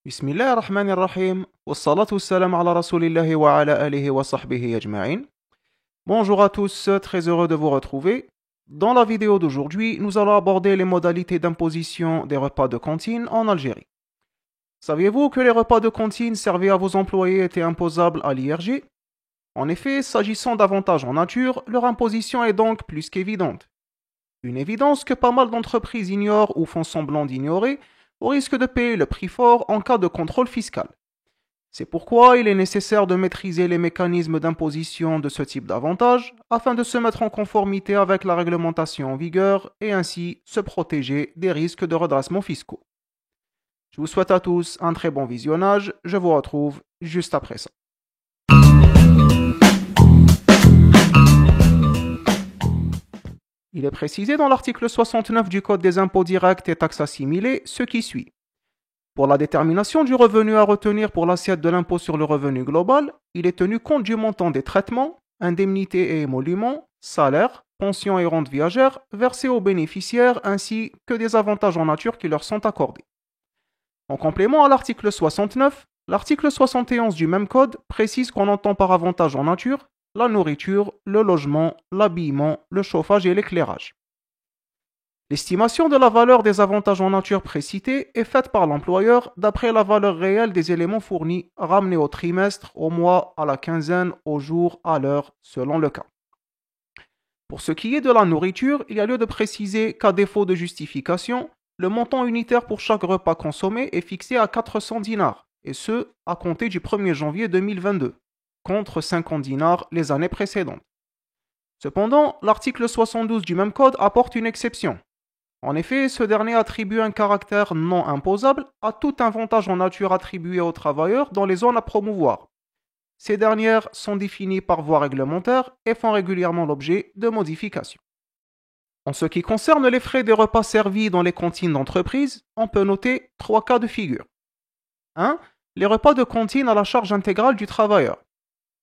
بسم الله الرحمن الرحيم والصلاة والسلام على رسول الله وعلى آله وصحبه أجمعين. Bonjour à tous, très heureux de vous retrouver. Dans la vidéo d'aujourd'hui, nous allons aborder les modalités d'imposition des repas de cantine en Algérie. Saviez-vous que les repas de cantine servis à vos employés étaient imposables à l'IRG? En effet, s'agissant d'avantages en nature, leur imposition est donc plus qu'évidente. Une évidence que pas mal d'entreprises ignorent ou font semblant d'ignorer, au risque de payer le prix fort en cas de contrôle fiscal. C'est pourquoi il est nécessaire de maîtriser les mécanismes d'imposition de ce type d'avantages afin de se mettre en conformité avec la réglementation en vigueur et ainsi se protéger des risques de redressement fiscaux. Je vous souhaite à tous un très bon visionnage, je vous retrouve juste après ça. Il est précisé dans l'article 69 du Code des impôts directs et taxes assimilées ce qui suit. Pour la détermination du revenu à retenir pour l'assiette de l'impôt sur le revenu global, il est tenu compte du montant des traitements, indemnités et émoluments, salaires, pensions et rentes viagères versés aux bénéficiaires ainsi que des avantages en nature qui leur sont accordés. En complément à l'article 69, l'article 71 du même code précise qu'on entend par avantage en nature la nourriture, le logement, l'habillement, le chauffage et l'éclairage. L'estimation de la valeur des avantages en nature précités est faite par l'employeur d'après la valeur réelle des éléments fournis, ramenés au trimestre, au mois, à la quinzaine, au jour, à l'heure, selon le cas. Pour ce qui est de la nourriture, il y a lieu de préciser qu'à défaut de justification, le montant unitaire pour chaque repas consommé est fixé à 400 dinars, et ce, à compter du 1er janvier 2022, contre 50 dinars les années précédentes. Cependant, l'article 72 du même code apporte une exception. En effet, ce dernier attribue un caractère non imposable à tout avantage en nature attribué aux travailleurs dans les zones à promouvoir. Ces dernières sont définies par voie réglementaire et font régulièrement l'objet de modifications. En ce qui concerne les frais des repas servis dans les cantines d'entreprise, on peut noter 3 cas de figure. 1. Les repas de cantine à la charge intégrale du travailleur.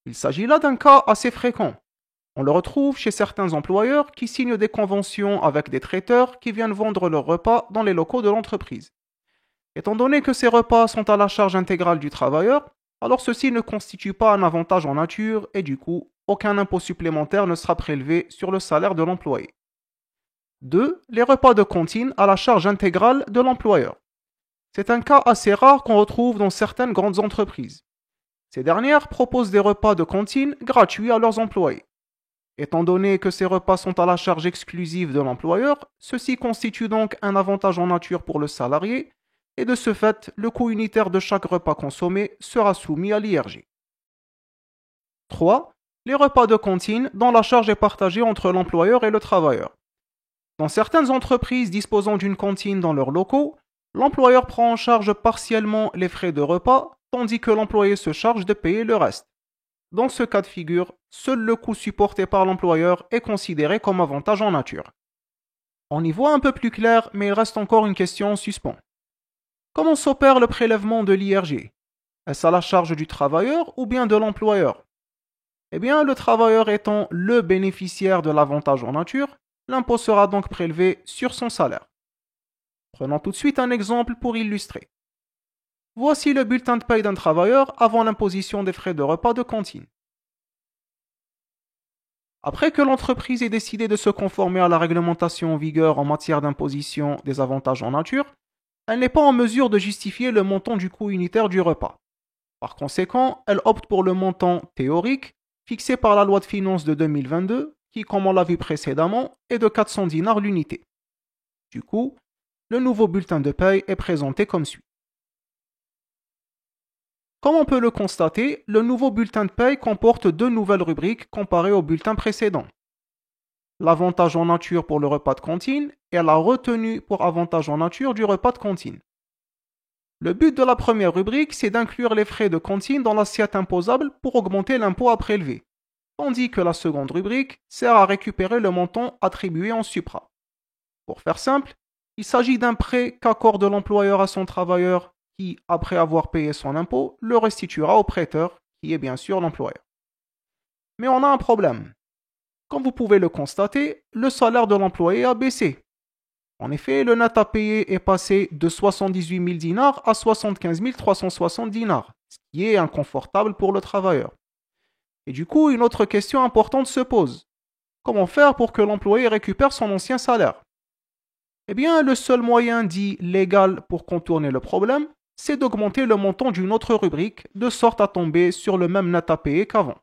Il s'agit là d'un cas assez fréquent. On le retrouve chez certains employeurs qui signent des conventions avec des traiteurs qui viennent vendre leurs repas dans les locaux de l'entreprise. Étant donné que ces repas sont à la charge intégrale du travailleur, alors ceci ne constitue pas un avantage en nature et du coup, aucun impôt supplémentaire ne sera prélevé sur le salaire de l'employé. 2. Les repas de cantine à la charge intégrale de l'employeur. C'est un cas assez rare qu'on retrouve dans certaines grandes entreprises. Ces dernières proposent des repas de cantine gratuits à leurs employés. Étant donné que ces repas sont à la charge exclusive de l'employeur, ceci constitue donc un avantage en nature pour le salarié et de ce fait, le coût unitaire de chaque repas consommé sera soumis à l'IRG. 3. Les repas de cantine dont la charge est partagée entre l'employeur et le travailleur. Dans certaines entreprises disposant d'une cantine dans leurs locaux, l'employeur prend en charge partiellement les frais de repas, tandis que l'employé se charge de payer le reste. Dans ce cas de figure, seul le coût supporté par l'employeur est considéré comme avantage en nature. On y voit un peu plus clair, mais il reste encore une question en suspens. Comment s'opère le prélèvement de l'IRG? Est-ce à la charge du travailleur ou bien de l'employeur? Eh bien, le travailleur étant le bénéficiaire de l'avantage en nature, l'impôt sera donc prélevé sur son salaire. Prenons tout de suite un exemple pour illustrer. Voici le bulletin de paie d'un travailleur avant l'imposition des frais de repas de cantine. Après que l'entreprise ait décidé de se conformer à la réglementation en vigueur en matière d'imposition des avantages en nature, elle n'est pas en mesure de justifier le montant du coût unitaire du repas. Par conséquent, elle opte pour le montant théorique fixé par la loi de finances de 2022 qui, comme on l'a vu précédemment, est de 400 dinars l'unité. Du coup, le nouveau bulletin de paie est présenté comme suit. Comme on peut le constater, le nouveau bulletin de paie comporte 2 nouvelles rubriques comparées au bulletin précédent. L'avantage en nature pour le repas de cantine et la retenue pour avantage en nature du repas de cantine. Le but de la première rubrique, c'est d'inclure les frais de cantine dans l'assiette imposable pour augmenter l'impôt à prélever, tandis que la seconde rubrique sert à récupérer le montant attribué en supra. Pour faire simple, il s'agit d'un prêt qu'accorde l'employeur à son travailleur qui, après avoir payé son impôt, le restituera au prêteur, qui est bien sûr l'employeur. Mais on a un problème. Comme vous pouvez le constater, le salaire de l'employé a baissé. En effet, le net à payer est passé de 78 000 dinars à 75 360 dinars, ce qui est inconfortable pour le travailleur. Et du coup, une autre question importante se pose. Comment faire pour que l'employé récupère son ancien salaire? Eh bien, le seul moyen dit légal pour contourner le problème, c'est d'augmenter le montant d'une autre rubrique de sorte à tomber sur le même net à payer qu'avant.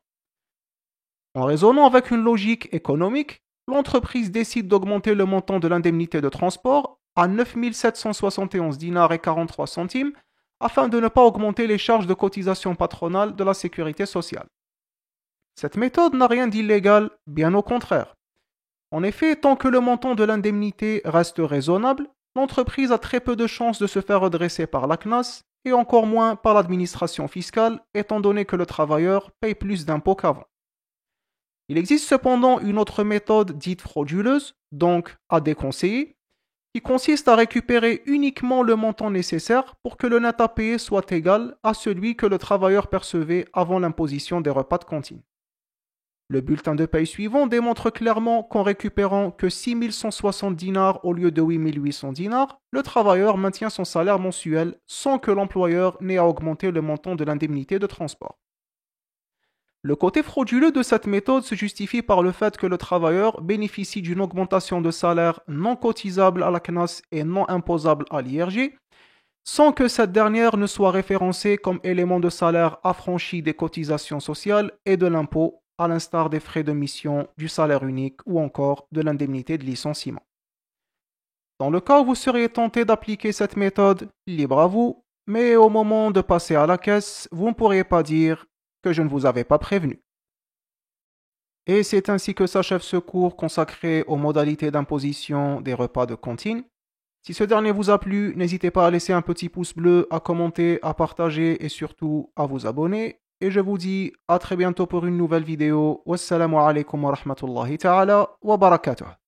En raisonnant avec une logique économique, l'entreprise décide d'augmenter le montant de l'indemnité de transport à 9 771 dinars et 43 centimes afin de ne pas augmenter les charges de cotisation patronale de la sécurité sociale. Cette méthode n'a rien d'illégal, bien au contraire. En effet, tant que le montant de l'indemnité reste raisonnable, l'entreprise a très peu de chances de se faire redresser par la CNAS et encore moins par l'administration fiscale, étant donné que le travailleur paye plus d'impôts qu'avant. Il existe cependant une autre méthode dite frauduleuse, donc à déconseiller, qui consiste à récupérer uniquement le montant nécessaire pour que le net à payer soit égal à celui que le travailleur percevait avant l'imposition des repas de cantine. Le bulletin de paye suivant démontre clairement qu'en récupérant que 6 160 dinars au lieu de 8 800 dinars, le travailleur maintient son salaire mensuel sans que l'employeur n'ait à augmenter le montant de l'indemnité de transport. Le côté frauduleux de cette méthode se justifie par le fait que le travailleur bénéficie d'une augmentation de salaire non cotisable à la CNAS et non imposable à l'IRG, sans que cette dernière ne soit référencée comme élément de salaire affranchi des cotisations sociales et de l'impôt, à l'instar des frais de mission, du salaire unique ou encore de l'indemnité de licenciement. Dans le cas où vous seriez tenté d'appliquer cette méthode, libre à vous, mais au moment de passer à la caisse, vous ne pourriez pas dire que je ne vous avais pas prévenu. Et c'est ainsi que s'achève ce cours consacré aux modalités d'imposition des repas de cantine. Si ce dernier vous a plu, n'hésitez pas à laisser un petit pouce bleu, à commenter, à partager et surtout à vous abonner. Et je vous dis à très bientôt pour une nouvelle vidéo. Wassalamu alaikum wa rahmatullahi ta'ala wa barakatuh.